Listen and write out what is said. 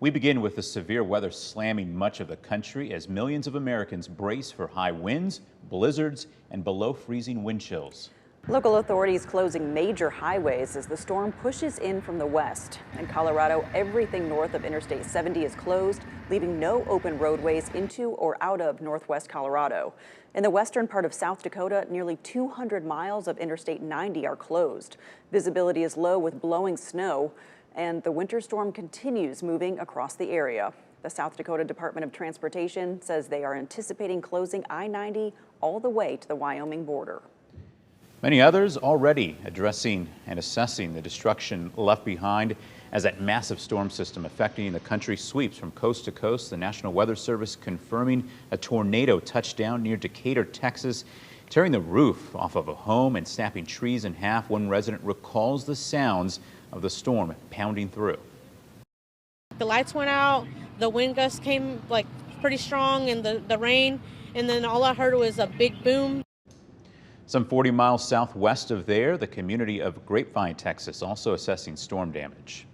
We begin with the severe weather slamming much of the country as millions of Americans brace for high winds, blizzards, and below freezing wind chills. Local authorities closing major highways as the storm pushes in from the west. In Colorado, everything north of Interstate 70 is closed, leaving no open roadways into or out of northwest Colorado. In the western part of South Dakota, nearly 200 miles of Interstate 90 are closed. Visibility is low with blowing snow, and the winter storm continues moving across the area. The South Dakota Department of Transportation says they are anticipating closing I-90 all the way to the Wyoming border. Many others already addressing and assessing the destruction left behind as that massive storm system affecting the country sweeps from coast to coast. The National Weather Service confirming a tornado touchdown near Decatur, Texas, tearing the roof off of a home and snapping trees in half. One resident recalls the sounds of the storm pounding through. The lights went out, the wind gusts came like pretty strong, and the rain, and then all I heard was a big boom. Some 40 miles southwest of there, the community of Grapevine, Texas, also assessing storm damage.